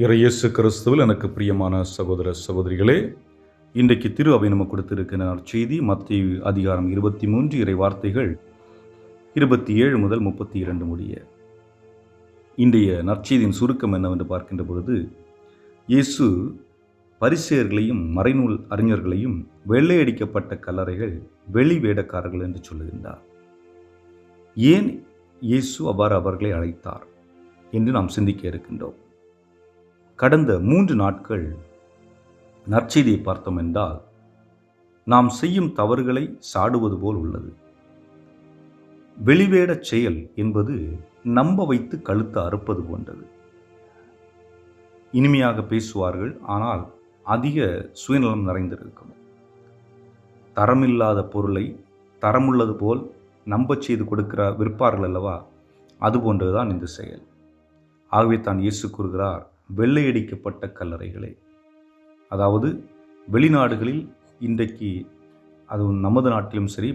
இயேசு கிறிஸ்துவில் எனக்கு பிரியமான சகோதர சகோதரிகளே, இன்றைக்கு திரு அவை நமக்கு கொடுத்திருக்கிற நற்செய்தி மத்தேயு அதிகாரம் 23 இறை வார்த்தைகள் 27 முதல் 32 முடிய. இன்றைய நற்செய்தியின் சுருக்கம் என்னவென்று பார்க்கின்ற பொழுது, இயேசு பரிசேயர்களையும் மறைநூல் அறிஞர்களையும் வெள்ளையடிக்கப்பட்ட கல்லறைகள் வெளி வேடக்காரர்கள் என்று சொல்லுகின்றார். ஏன் இயேசு அவ்வாறு அவர்களை அழைத்தார் என்று நாம் சிந்திக்க இருக்கின்றோம். கடந்த 3 நாட்கள் நற்செய்தியை பார்த்தோம் என்றால், நாம் செய்யும் தவறுகளை சாடுவது போல் உள்ளது. வெளிவேடச் செயல் என்பது நம்ப வைத்து கழுத்து அறுப்பது போன்றது. இனிமையாக பேசுவார்கள், ஆனால் அதிக சுயநலம் நிறைந்திருக்கும். தரமில்லாத பொருளை தரமுள்ளது போல் நம்பச் செய்து விற்பார்கள் அல்லவா, அதுபோன்றதுதான் இந்த செயல். ஆகவே தான் இயேசு கூறுகிறார், வெள்ளையடிக்கப்பட்ட கல்லறைகளே. அதாவது வெளிநாடுகளில் இன்றைக்கு, அதுவும் நமது நாட்டிலும் சரி,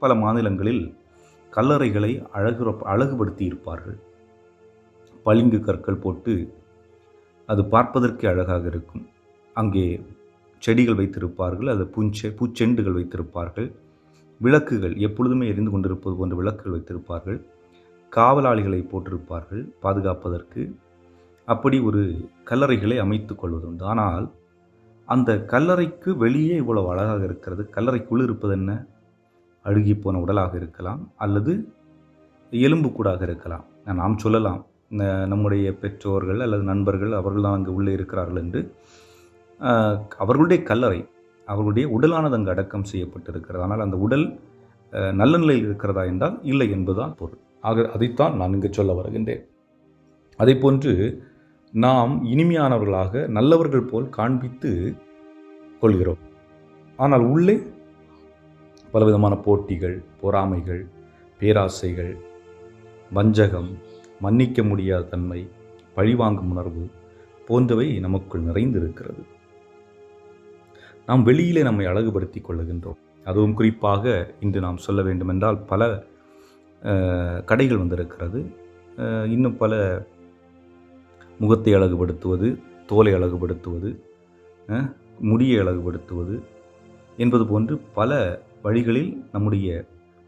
பல மாநிலங்களில் கல்லறைகளை அழகுபடுத்தி இருப்பார்கள். பளிங்கு கற்கள் போட்டு அது பார்ப்பதற்கே அழகாக இருக்கும். அங்கே செடிகள் வைத்திருப்பார்கள், அது பூச்செண்டுகள் வைத்திருப்பார்கள். விளக்குகள் எப்பொழுதுமே எரிந்து கொண்டிருப்பது போன்ற விளக்குகள் வைத்திருப்பார்கள். காவலாளிகளை போட்டிருப்பார்கள் பாதுகாப்பதற்கு. அப்படி ஒரு கல்லறைகளை அமைத்து கொள்வதுண்டு. ஆனால் அந்த கல்லறைக்கு வெளியே இவ்வளவு அழகாக இருக்கிறது. கல்லறைக்குள் இருப்பது என்ன? அழுகி போன உடலாக இருக்கலாம், அல்லது எலும்பு கூடாக இருக்கலாம். நாம் சொல்லலாம், நம்முடைய பெற்றோர்கள் அல்லது நண்பர்கள் அவர்கள் தான் அங்கு உள்ளே இருக்கிறார்கள் என்று. அவர்களுடைய கல்லறை, அவர்களுடைய உடலானது அங்கு அடக்கம் செய்யப்பட்டிருக்கிறது. ஆனால் அந்த உடல் நல்ல நிலையில் இருக்கிறதா என்றால் இல்லை என்பதுதான் பொருள். ஆக அதைத்தான் நான் இங்கு சொல்ல வருகின்றேன். அதே போன்று நாம் இனிமையானவர்களாக நல்லவர்கள் போல் காண்பித்து கொள்கிறோம். ஆனால் உள்ளே பலவிதமான போட்டிகள், பொறாமைகள், பேராசைகள், வஞ்சகம், மன்னிக்க முடியாத தன்மை, பழிவாங்கும் உணர்வு போன்றவை நமக்குள் நிறைந்திருக்கிறது. நாம் வெளியிலே நம்மை அழகுபடுத்தி கொள்ளுகின்றோம். அதுவும் குறிப்பாக இன்று நாம் சொல்ல வேண்டுமென்றால் பல கடைகள் வந்திருக்கிறது. இன்னும் பல முகத்தை அழகுபடுத்துவது, தோலை அழகுபடுத்துவது, முடியை அழகுபடுத்துவது என்பது போன்று பல வழிகளில் நம்முடைய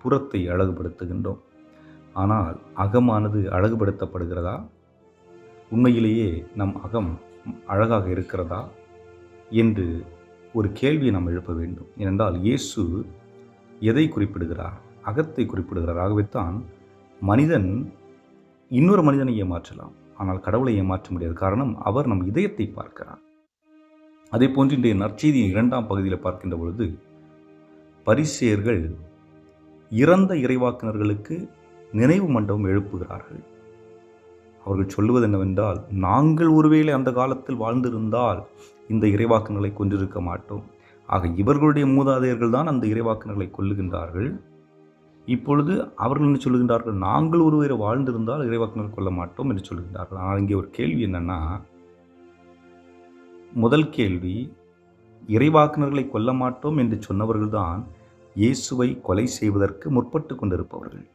புறத்தை அழகுபடுத்துகின்றோம். ஆனால் அகமானது அழகுபடுத்தப்படுகிறதா? உண்மையிலேயே நம் அகம் அழகாக இருக்கிறதா என்று ஒரு கேள்வியை நாம் எழுப்ப வேண்டும். ஏனென்றால் இயேசு எதை குறிப்பிடுகிறார்? அகத்தை குறிப்பிடுகிறார். ஆகவே தான் மனிதன் இன்னொரு மனிதனை ஏமாற்றலாம், ஆனால் கடவுளை ஏமாற்ற முடியாது. காரணம், அவர் நம் இதயத்தை பார்க்கிறார். அதே போன்று இன்றைய நற்செய்தியின் 2ஆம் பகுதியில் பார்க்கின்ற பொழுது, பரிசேயர்கள் இறந்த இறைவாக்கினர்களுக்கு நினைவு மண்டபம் எழுப்புகிறார்கள். அவர்கள் சொல்லுவது என்னவென்றால், நாங்கள் ஒருவேளை அந்த காலத்தில் வாழ்ந்திருந்தால் இந்த இறைவாக்கினர்களை கொன்றிருக்க மாட்டோம். ஆக இவர்களுடைய மூதாதையர்கள் தான் அந்த இறைவாக்கினர்களை கொல்லுகின்றார்கள். இப்பொழுது அவர்கள் என்ன சொல்லுகின்றார்கள்? நாங்கள் ஒருவரை வாழ்ந்திருந்தால் இறைவாக்கினர் கொள்ள மாட்டோம் என்று சொல்லுகின்றார்கள். ஆனால் இங்கே ஒரு கேள்வி என்னன்னா, முதல் கேள்வி, இறைவாக்கினர்களை கொல்ல மாட்டோம் என்று சொன்னவர்கள்தான் இயேசுவை கொலை செய்வதற்கு முற்பட்டு கொண்டிருப்பவர்கள்.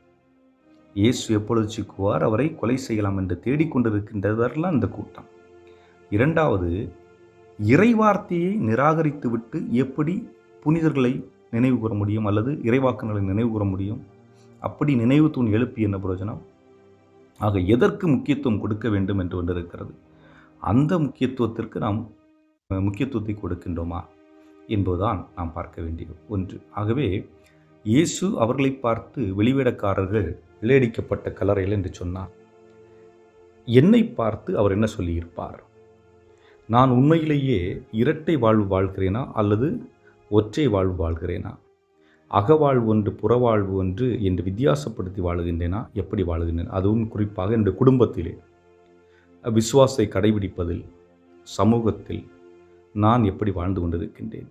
இயேசு எப்பொழுது சிக்குவார், அவரை கொலை செய்யலாம் என்று தேடிக்கொண்டிருக்கின்றவர்கள் இந்த கூட்டம். இரண்டாவது, இறைவார்த்தையை நிராகரித்துவிட்டு எப்படி புனிதர்களை நினைவு கூற முடியும், அல்லது இறைவாக்கினர்களை நினைவு கூற முடியும்? அப்படி நினைவு தூண் எழுப்பி என்ன பிரயோஜனம்? ஆக எதற்கு முக்கியத்துவம் கொடுக்க வேண்டும் என்று ஒன்று இருக்கிறது. அந்த முக்கியத்துவத்திற்கு நாம் முக்கியத்துவத்தை கொடுக்கின்றோமா என்பதுதான் நாம் பார்க்க வேண்டிய ஒன்று. ஆகவே இயேசு அவர்களை பார்த்து வெளிவேடக்காரர்கள், வெள்ளையடிக்கப்பட்ட கல்லறைகள் என்று சொன்னார். என்னை பார்த்து அவர் என்ன சொல்லியிருப்பார்? நான் உண்மையிலேயே இரட்டை வாழ்வு வாழ்கிறேனா அல்லது ஒற்றை வாழ்வு வாழ்கிறேனா? அகவாழ்வு ஒன்று, புறவாழ்வு ஒன்று என்று வித்தியாசப்படுத்தி வாழுகின்றேனா? எப்படி வாழுகின்றேன்? அதுவும் குறிப்பாக என்னுடைய குடும்பத்திலே விசுவாசத்தை கடைபிடிப்பதில், சமூகத்தில் நான் எப்படி வாழ்ந்து கொண்டிருக்கின்றேன்?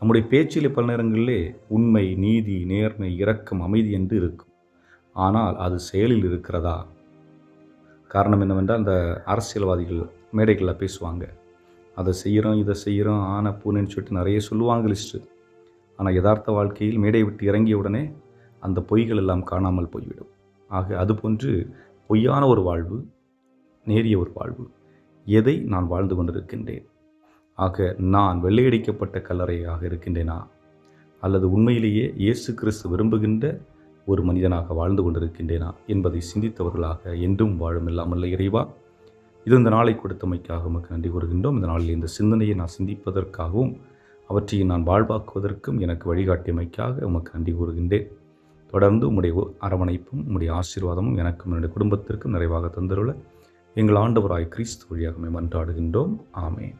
நம்முடைய பேச்சிலே பல நேரங்களிலே உண்மை, நீதி, நேர்மை, இரக்கம், அமைதி என்று இருக்கும். ஆனால் அது செயலில் இருக்கிறதா? காரணம் என்னவென்றால், அந்த அரசியல்வாதிகள் மேடைகளில் பேசுவாங்க, அதை செய்கிறோம், இதை செய்கிறோம், ஆன பூனைன்னு சொல்லிட்டு நிறைய சொல்லுவாங்க லிஸ்ட்டு. ஆனால் யதார்த்த வாழ்க்கையில் மேடை விட்டு இறங்கிய உடனே அந்த பொய்கள் எல்லாம் காணாமல் போய்விடும். ஆக அதுபோன்று பொய்யான ஒரு வாழ்வு, நேரிய ஒரு வாழ்வு எதை நான் வாழ்ந்து கொண்டிருக்கின்றேன்? ஆக நான் வெள்ளையடிக்கப்பட்ட கல்லறையாக இருக்கின்றேனா, அல்லது உண்மையிலேயே இயேசு கிறிஸ்து விரும்புகின்ற ஒரு மனிதனாக வாழ்ந்து கொண்டிருக்கின்றேனா என்பதை சிந்தித்தவர்களாக என்றும் வாழும் இல்லாமல் இறைவா, இது இந்த நாளை கொடுத்தமைக்காக உமக்கு நன்றி கூறுகின்றோம். இந்த நாளில் இந்த சிந்தனையை நான் சிந்திப்பதற்காகவும் அவற்றை நான் வாழ்வாக்குவதற்கும் எனக்கு வழிகாட்டியமைக்காக உமக்கு நன்றி கூறுகின்றேன். தொடர்ந்து உம்முடைய அரவணைப்பும் உம்முடைய ஆசீர்வாதமும் எனக்கும் என்னுடைய குடும்பத்திற்கும் நிறைவாக தந்தருள எங்கள் ஆண்டவராய் கிறிஸ்து வழியாக மன்றாடுகின்றோம். ஆமென்.